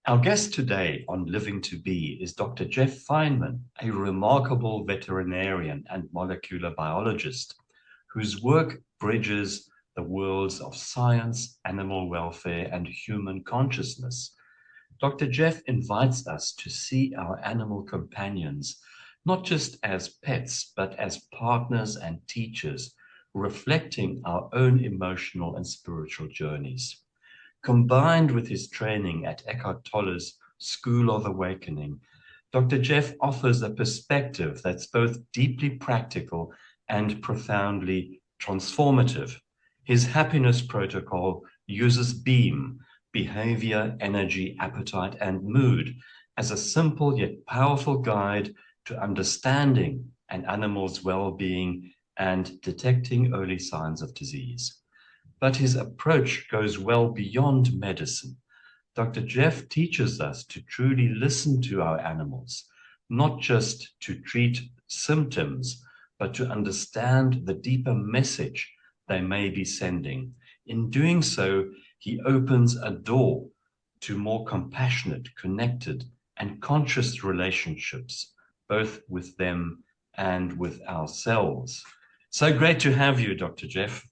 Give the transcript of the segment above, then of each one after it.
Our guest today on Living to Be is Dr. Jeff Feinman, a remarkable veterinarian and molecular biologist whose work bridges the worlds of science, animal welfare, and human consciousness. Dr. Jeff invites us to see our animal companions not just as pets, but as partners and teachers, reflecting our own emotional and spiritual journeys. Combined with his training at Eckhart Tolle's School of Awakening, Dr. Jeff offers a perspective that's both deeply practical and profoundly transformative. His happiness protocol uses BEAM, behavior, energy, appetite, and mood, as a simple yet powerful guide to understanding an animal's well-being and detecting early signs of disease. But his approach goes well beyond medicine. Dr. Jeff teaches us to truly listen to our animals, not just to treat symptoms, but to understand the deeper message they may be sending. In doing so, he opens a door to more compassionate, connected, and conscious relationships, both with them and with ourselves. So great to have you, Dr. Jeff.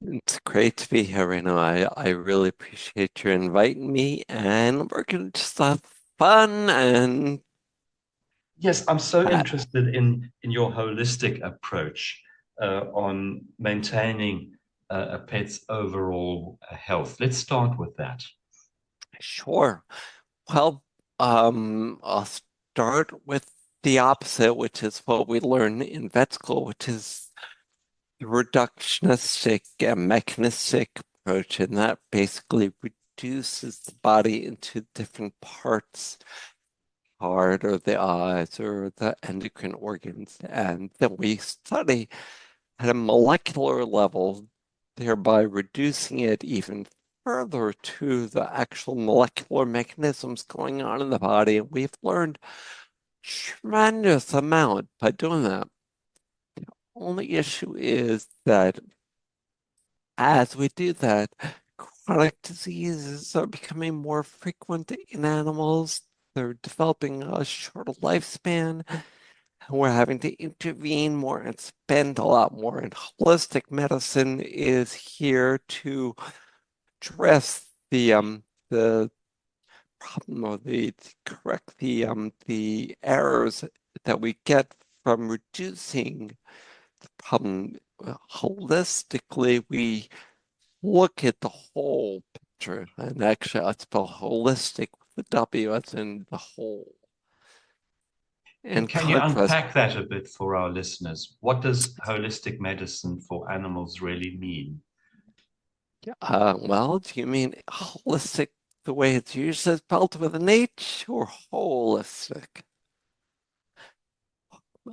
It's great to be here, Reno. I really appreciate you inviting me, and we're going to just have fun and Yes, I'm so chat. interested in your holistic approach on maintaining a pet's overall health. Let's start with that. Sure. Well, I'll start with the opposite, which is what we learn in vet school, which is the reductionistic and mechanistic approach, and that basically reduces the body into different parts, heart or the eyes or the endocrine organs, and then we study at a molecular level, thereby reducing it even further to the actual molecular mechanisms going on in the body. And we've learned tremendous amount by doing that. Only issue is that as we do that, chronic diseases are becoming more frequent in animals. They're developing a shorter lifespan. We're having to intervene more and spend a lot more. And holistic medicine is here to address the problem or the to correct the errors that we get from reducing the problem. Holistically, we look at the whole picture, and actually I spell holistic with the W as in the whole. And And can you contrast. unpack that a bit for our listeners? What does holistic medicine for animals really mean? Well, do you mean holistic the way it's usually spelled with an H or holistic?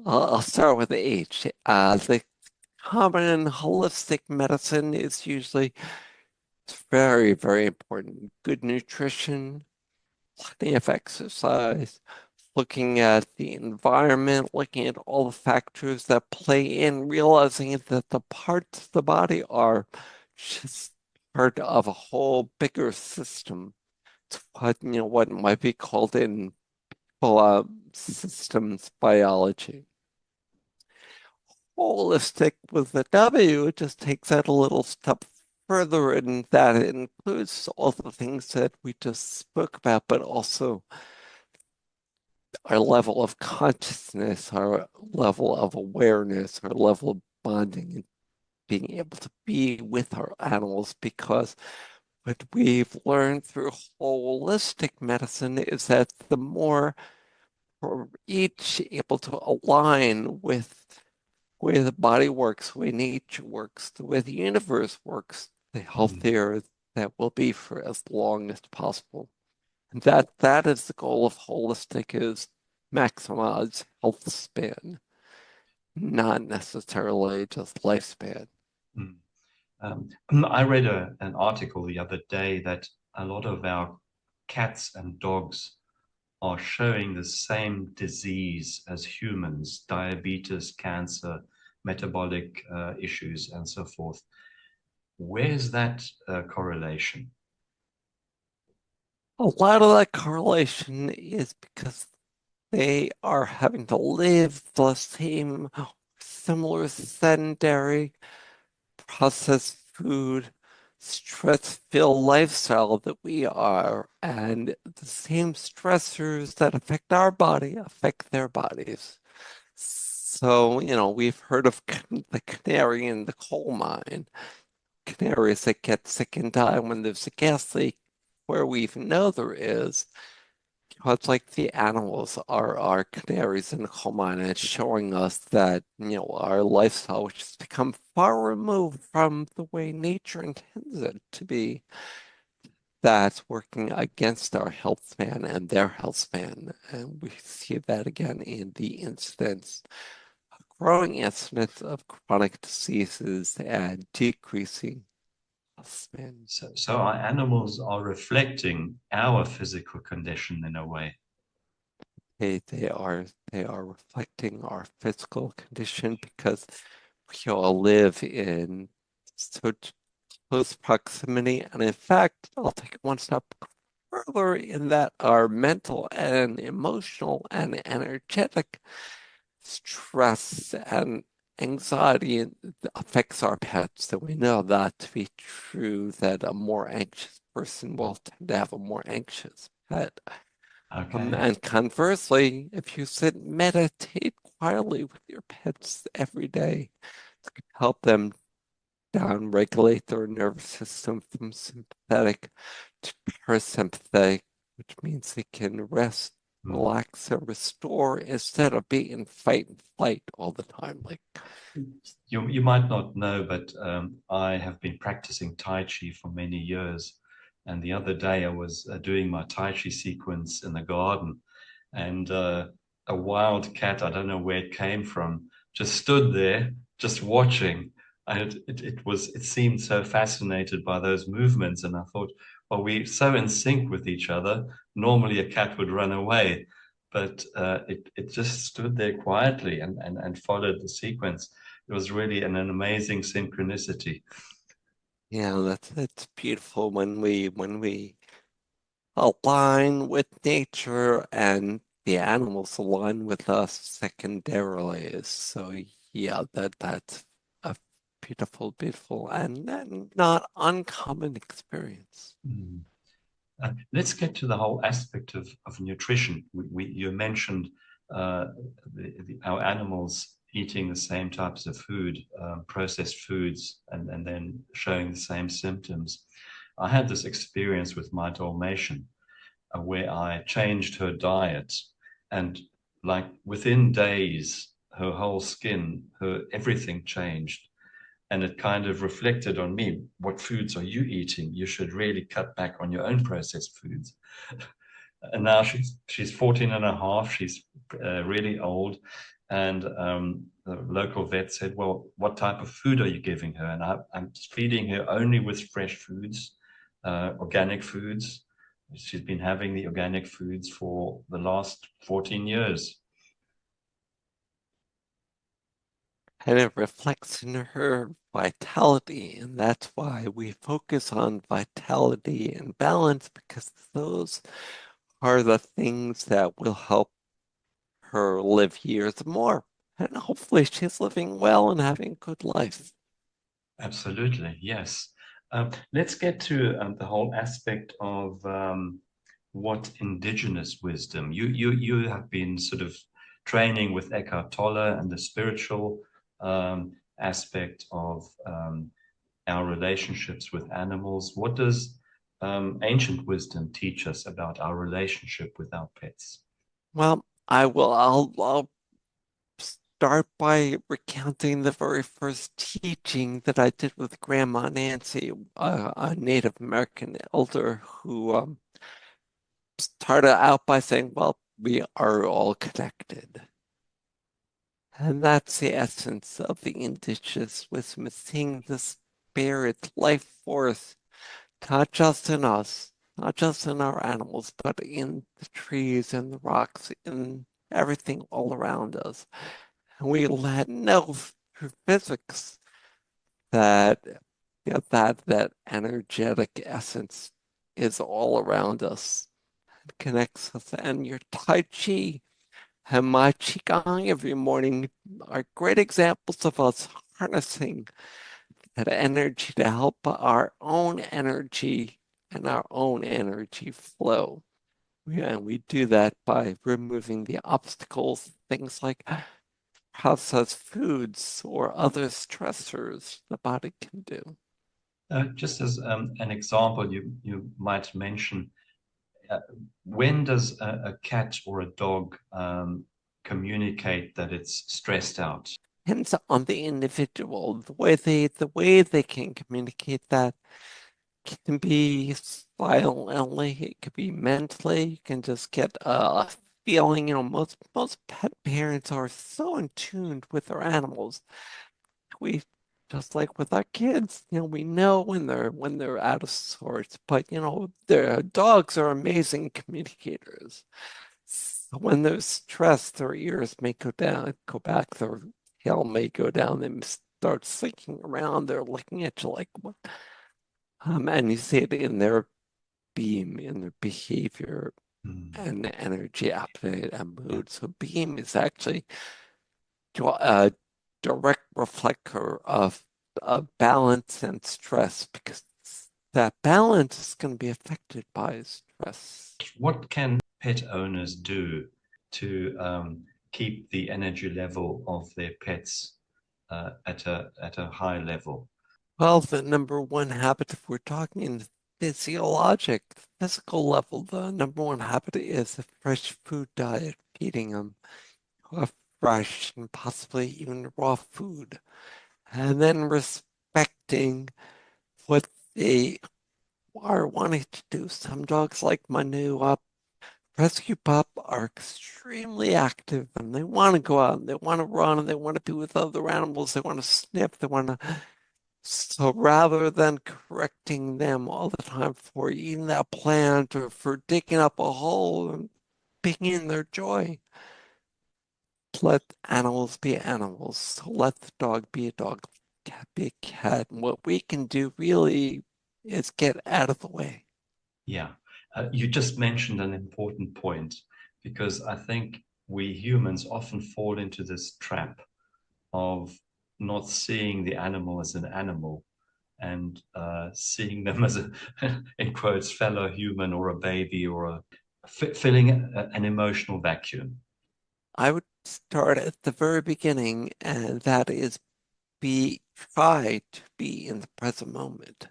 I'll start with the H. The common holistic medicine is usually very, very important. Good nutrition, plenty of exercise, looking at the environment, looking at all the factors that play in, realizing that the parts of the body are just part of a whole bigger system. It's what might be called in systems biology. Holistic with the W just takes that a little step further, and that includes all the things that we just spoke about, but also our level of consciousness, our level of awareness, our level of bonding, and being able to be with our animals. Because what we've learned through holistic medicine is that the more we're each able to align with the way the body works, the way nature works, the way the universe works, the Mm. healthier that will be for as long as possible. And that is the goal of holistic, is maximize health span, not necessarily just lifespan. Mm. I read an article the other day that a lot of our cats and dogs are showing the same disease as humans: diabetes, cancer, metabolic issues, and so forth. Where's that correlation? A lot of that correlation is because they are having to live the same similar sedentary processed food, stress-filled lifestyle that we are, and the same stressors that affect our body affect their bodies. So, we've heard of the canary in the coal mine, canaries that get sick and die when there's a gas leak, where we know there is. It's like the animals are our canaries in the coal mine, and it's showing us that, our lifestyle, which has become far removed from the way nature intends it to be, that's working against our health span and their health span. And we see that again in the incidence, growing incidence of chronic diseases and decreasing health span. So our animals are reflecting our physical condition in a way. They are reflecting our physical condition because we all live in so close proximity. And in fact, I'll take it one step further in that our mental and emotional and energetic stress and anxiety affects our pets. So we know that to be true, that a more anxious person will tend to have a more anxious pet. Okay. And conversely, if you sit and meditate quietly with your pets every day, to help them down-regulate their nervous system from sympathetic to parasympathetic, which means they can rest, Hmm. relax, and restore instead of being in fight and flight all the time. Like, You might not know, but I have been practicing Tai Chi for many years. And the other day I was doing my Tai Chi sequence in the garden, and a wild cat, I don't know where it came from, just stood there, just watching. And it seemed so fascinated by those movements. And I thought, well, we're so in sync with each other. Normally a cat would run away, but it just stood there quietly and followed the sequence. It was really an amazing synchronicity. that's beautiful when we align with nature and the animals align with us secondarily. So yeah, that's a beautiful, beautiful and not uncommon experience. Mm. Let's get to the whole aspect of nutrition. You mentioned our animals eating the same types of food, processed foods, and then showing the same symptoms. I had this experience with my Dalmatian where I changed her diet, and like within days, her whole skin, her everything changed. And it kind of reflected on me. What foods are you eating? You should really cut back on your own processed foods. And now she's 14 and a half. She's really old. And the local vet said, well, what type of food are you giving her? And I'm feeding her only with fresh foods, organic foods. She's been having the organic foods for the last 14 years. And it reflects in her vitality, and that's why we focus on vitality and balance, because those are the things that will help her live years more. And hopefully she's living well and having a good life. Absolutely, yes. Let's get to the whole aspect of what indigenous wisdom. You have been sort of training with Eckhart Tolle and the spiritual aspect of our relationships with animals. What does ancient wisdom teach us about our relationship with our pets? Well, I'll start by recounting the very first teaching that I did with Grandma Nancy, a Native American elder who started out by saying, well, we are all connected. And that's the essence of the indigenous wisdom, is seeing the spirit, life force, not just in us, not just in our animals, but in the trees and the rocks, in everything all around us. And we let know through physics that that energetic essence is all around us. and connects us. And your Tai Chi and my Qigong every morning are great examples of us harnessing that energy to help our own energy and our own energy flow. And we do that by removing the obstacles, things like processed foods or other stressors the body can do. Just as an example, you might mention uh, when does a cat or a dog communicate that it's stressed out? Depends on the individual. The way they can communicate that can be violently, it could be mentally. You can just get a feeling, most pet parents are so in tune with their animals. We just like with our kids, we know when they're out of sorts, but their dogs are amazing communicators. So when they're stressed, their ears may go back, their tail may go down, they start slinking around, they're looking at you like what? And you see it in their beam, in their behavior Hmm. and energy, appetite, and Yeah, mood. So beam is actually a direct reflector of balance and stress because that balance is going to be affected by stress. what can pet owners do to keep the energy level of their pets at a high level? Well, the number one habit, if we're talking in physiologic, physical level, the number one habit is a fresh food diet, feeding them fresh and possibly even raw food, and then respecting what they are wanting to do. Some dogs, like my new rescue pup, are extremely active and they want to go out and they want to run and they want to be with other animals. They want to sniff. They want to. So rather than correcting them all the time for eating that plant or for digging up a hole and picking their joy, let animals be animals. So let the dog be a dog, cat be a cat. And what we can do really is get out of the way. Yeah, you just mentioned an important point because I think we humans often fall into this trap of not seeing the animal as an animal and seeing them as a, in quotes, fellow human or a baby or filling an emotional vacuum. I would start at the very beginning, and that is try to be in the present moment.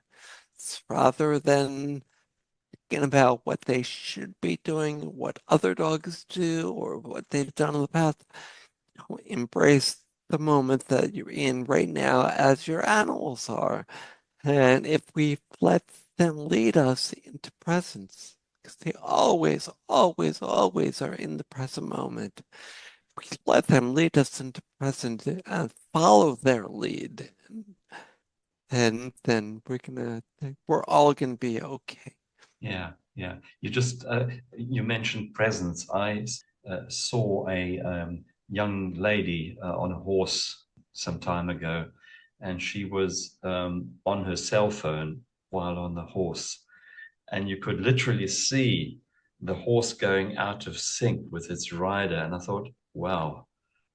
Rather than thinking about what they should be doing, what other dogs do, or what they've done in the past. Embrace the moment that you're in right now as your animals are. And if we let them lead us into presence, because they always, always, always are in the present moment, we let them lead us into present and follow their lead. And then we're all gonna be okay. Yeah, yeah. You mentioned presence. I saw a young lady on a horse some time ago, and she was on her cell phone while on the horse, and you could literally see the horse going out of sync with its rider. And I thought, wow,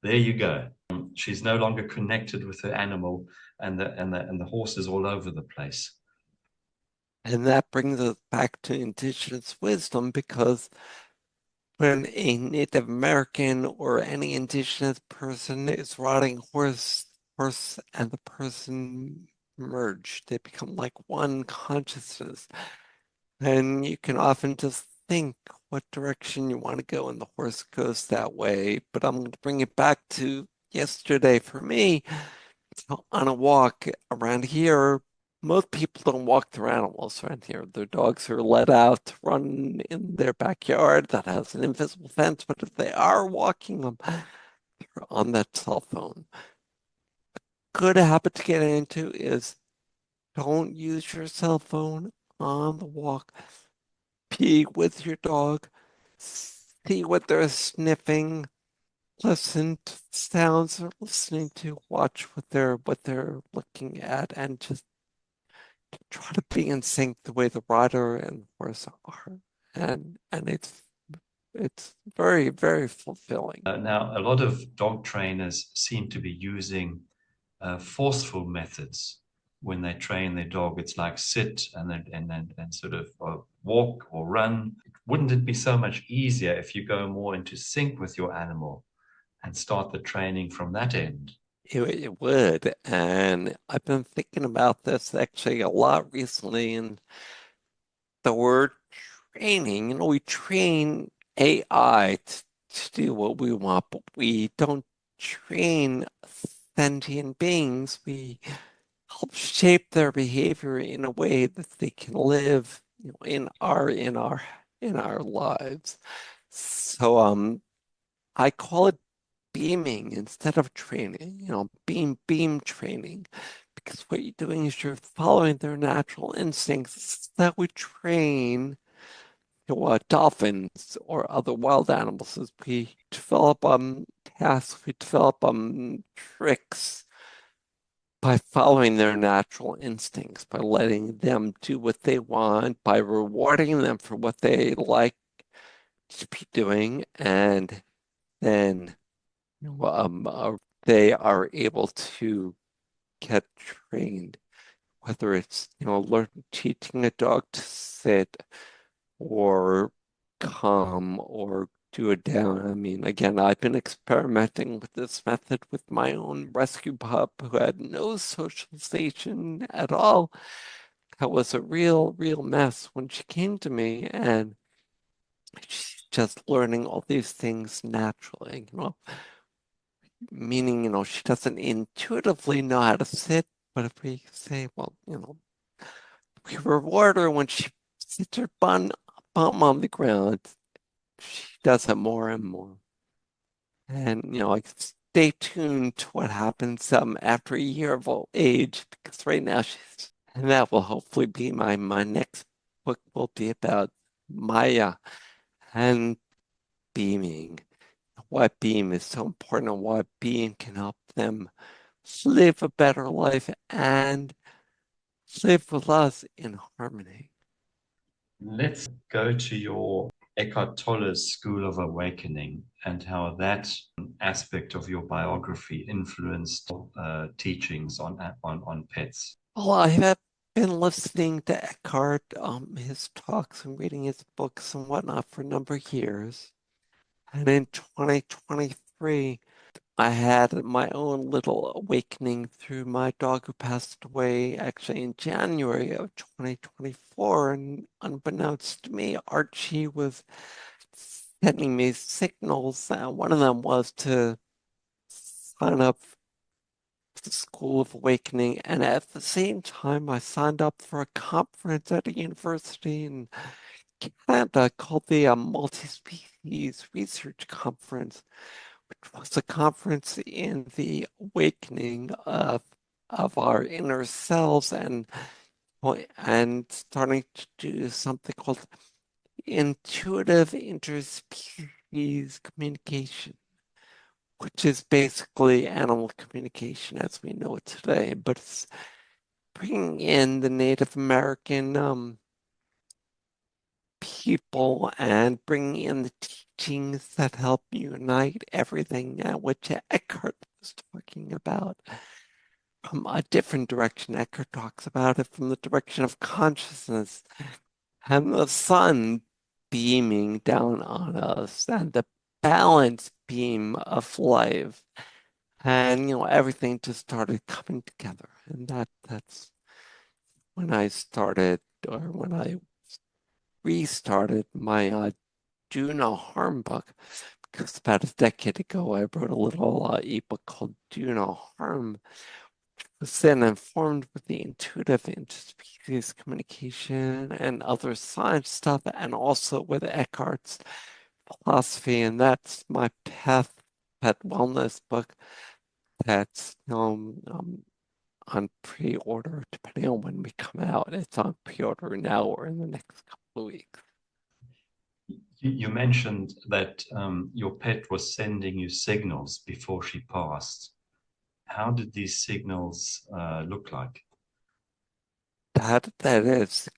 there you go. She's no longer connected with her animal, and the horse is all over the place. And that brings us back to indigenous wisdom because when a Native American or any indigenous person is riding horse and the person merge, they become like one consciousness. And you can often just think what direction you want to go, and the horse goes that way. But I'm going to bring it back to yesterday for me. So on a walk around here, most people don't walk their animals around here. Their dogs are let out to run in their backyard that has an invisible fence, but if they are walking them, they're on that cell phone. Good habit to get into is don't use your cell phone on the walk. Pee with your dog. See what they're sniffing. Listen to the sounds they're listening to. Watch what they're looking at, and just try to be in sync the way the rider and the horse are. and it's very, very fulfilling. Now, a lot of dog trainers seem to be using forceful methods when they train their dog. It's like sit and then and sort of walk or run. Wouldn't it be so much easier if you go more into sync with your animal and start the training from that end? It would, and I've been thinking about this actually a lot recently, and the word training, we train AI to do what we want, but we don't train sentient beings. We help shape their behavior in a way that they can live, in our lives. So I call it beaming instead of training, beam training. Because what you're doing is you're following their natural instincts that we train dolphins or other wild animals as we develop tasks, we develop tricks by following their natural instincts, by letting them do what they want, by rewarding them for what they like to be doing, and then they are able to get trained, whether it's teaching a dog to sit or come or do it down. I mean, again, I've been experimenting with this method with my own rescue pup who had no socialization at all. That was a real, real mess when she came to me, and she's just learning all these things naturally, meaning, she doesn't intuitively know how to sit, but if we say, well, we reward her when she sits her bum on the ground, she does it more and more. And, like, stay tuned to what happens after a year of old age, because right now and that will hopefully be my next book will be about Maya and beaming. Why beam is so important and why beam can help them live a better life and live with us in harmony. Let's go to your Eckhart Tolle's School of Awakening and how that aspect of your biography influenced teachings on pets. Well, I have been listening to Eckhart, his talks and reading his books and whatnot for a number of years. And in 2023, I had my own little awakening through my dog who passed away actually in January of 2024. And unbeknownst to me, Archie was sending me signals. One of them was to sign up for the School of Awakening. And at the same time, I signed up for a conference at a university in Canada called the Multi-Species Research Conference, which was a conference in the awakening of our inner selves and starting to do something called intuitive interspecies communication, which is basically animal communication as we know it today, but it's bringing in the Native American people and bringing in the teachings that help unite everything, which Eckhart was talking about. From a different direction, Eckhart talks about it from the direction of consciousness and the sun beaming down on us and the balance beam of life. And everything just started coming together. And that's when I started, or when I restarted my Do No Harm book. Because about a decade ago, I wrote a little ebook called Do No Harm. Was then informed with the intuitive interspecies communication and other science stuff, and also with Eckhart's philosophy. And that's my pet wellness book that's on pre-order, depending on when we come out. It's on pre-order now or in the next couple of weeks. You mentioned that your pet was sending you signals before she passed. How did these signals look like? That is a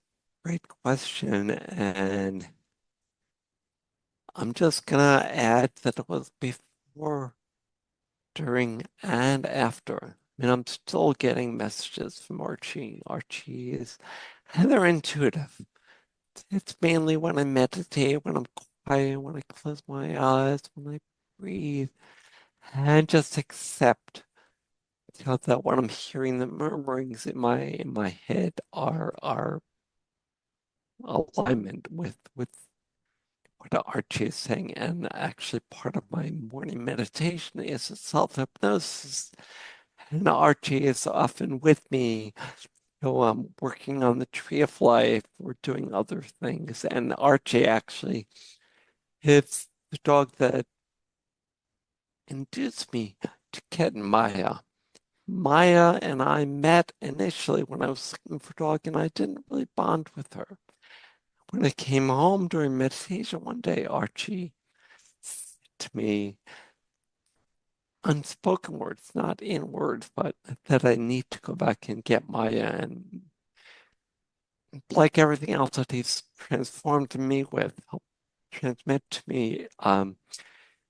great question, and I'm just gonna add that it was before, during, and after. I mean, I'm still getting messages from Archie. Archie is, and they're intuitive. It's mainly when I meditate, when I'm quiet, when I close my eyes, when I breathe, and just accept, that when I'm hearing the murmurings in my head are alignment with what Archie is saying. And actually part of my morning meditation is self-hypnosis. And Archie is often with me. I'm working on the tree of life. We're doing other things. And Archie actually is the dog that induced me to get Maya. Maya and I met initially when I was looking for a dog, and I didn't really bond with her. When I came home during meditation one day, Archie said to me, unspoken words, not in words, but that I need to go back and get Maya. And like everything else that he's transformed me with, helped transmit to me,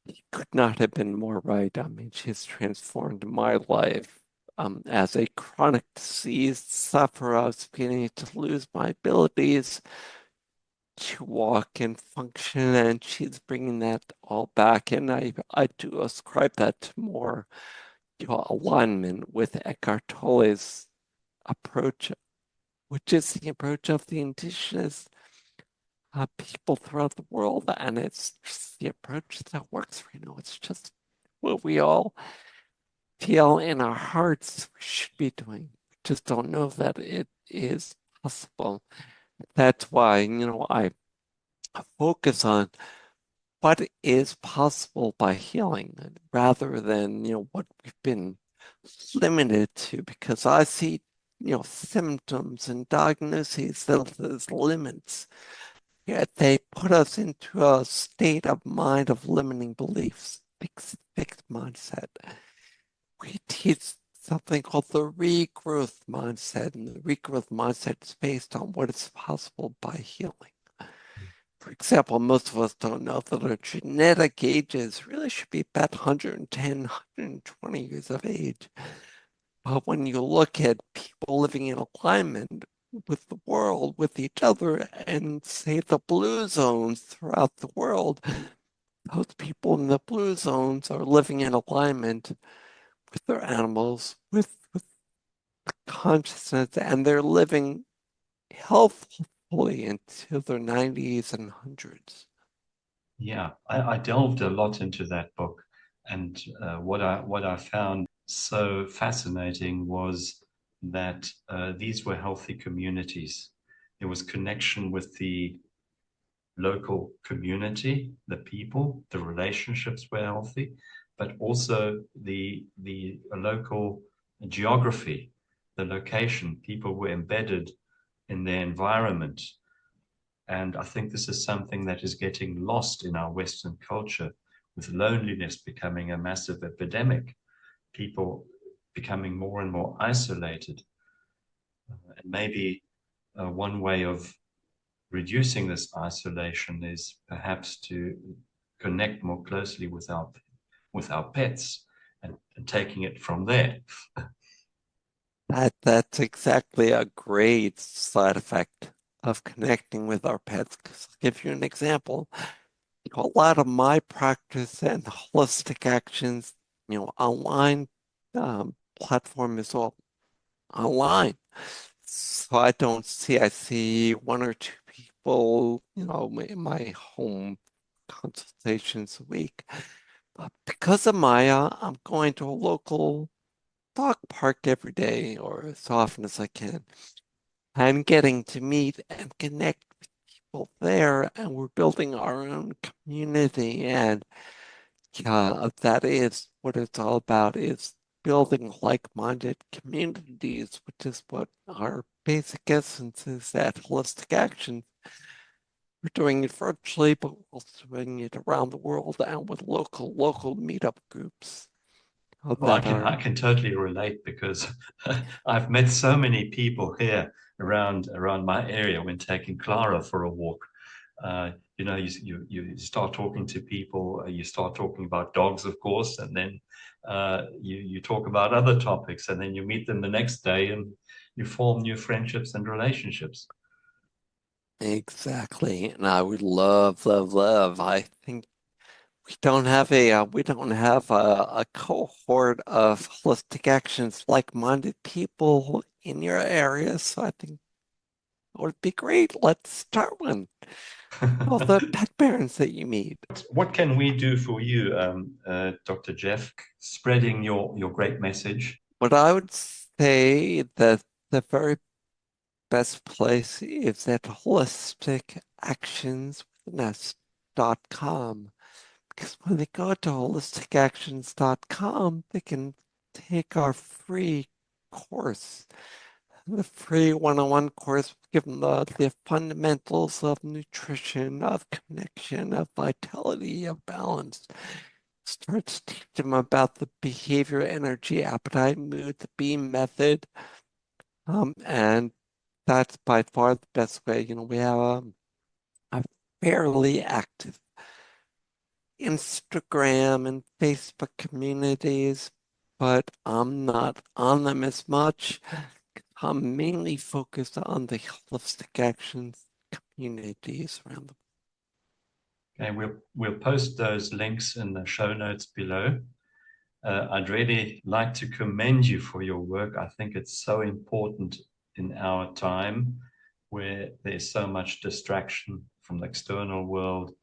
he could not have been more right. I mean, she's transformed my life. As a chronic disease sufferer, I was beginning to lose my abilities to walk and function, and she's bringing that all back. And I do ascribe that to more, alignment with Eckhart Tolle's approach, which is the approach of the indigenous people throughout the world. And it's just the approach that works right now. It's just what we all feel in our hearts we should be doing. We just don't know that it is possible. That's why, I focus on what is possible by healing rather than, what we've been limited to, because I see, symptoms and diagnoses that as limits. Yet they put us into a state of mind of limiting beliefs, fixed mindset. We teach something called the regrowth mindset, and the regrowth mindset is based on what is possible by healing. For example, most of us don't know that our genetic ages really should be about 110, 120 years of age. But when you look at people living in alignment with the world, with each other, and say the blue zones throughout the world, those people in the blue zones are living in alignment with their animals, with consciousness, and they're living healthfully into their 90s and hundreds. Yeah, I delved a lot into that book, and what I found so fascinating was that these were healthy communities. There was connection with the local community, the people, the relationships were healthy, but also the local geography, the location. People were embedded in their environment. And I think this is something that is getting lost in our Western culture, with loneliness becoming a massive epidemic, people becoming more and more isolated. And maybe one way of reducing this isolation is perhaps to connect more closely with our pets and taking it from there. That's exactly a great side effect of connecting with our pets. 'Cause I'll give you an example. A lot of my practice and holistic actions, online platform is all online. So I see one or two people, in my home consultations a week. But because of Maya, I'm going to a local dog park every day or as often as I can. I'm getting to meet and connect with people there, and we're building our own community. And that is what it's all about, is building like-minded communities, which is what our basic essence is at Holistic Action. We're doing it virtually, but we're also doing it around the world and with local meetup groups Well, that I are. can totally relate because I've met so many people here around my area when taking Clara for a walk. you start talking to people, you start talking about dogs, of course, and then you talk about other topics, and then you meet them the next day and you form new friendships and relationships. Exactly. And I would love, love, love. I think we don't have a cohort of holistic actions, like-minded people in your area. So I think it would be great. Let's start one. All the pet parents that you meet. What can we do for you, Dr. Jeff, spreading your great message? What I would say that the very best place is at holisticactionswithness.com. Because when they go to holisticactions.com, they can take our free course. The free one-on-one course, give them the fundamentals of nutrition, of connection, of vitality, of balance. Starts to teach them about the behavior, energy, appetite, mood, the beam method. And that's by far the best way. We have a fairly active Instagram and Facebook communities, but I'm not on them as much. I'm mainly focused on the holistic actions communities around the Okay, we'll post those links in the show notes below. I'd really like to commend you for your work. I think it's so important in our time where there's so much distraction from the external world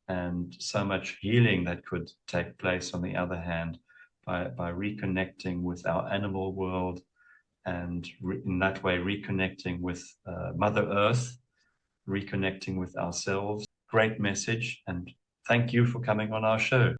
and so much healing that could take place on the other hand by reconnecting with our animal world and in that way reconnecting with Mother Earth, reconnecting with ourselves. Great message, and thank you for coming on our show.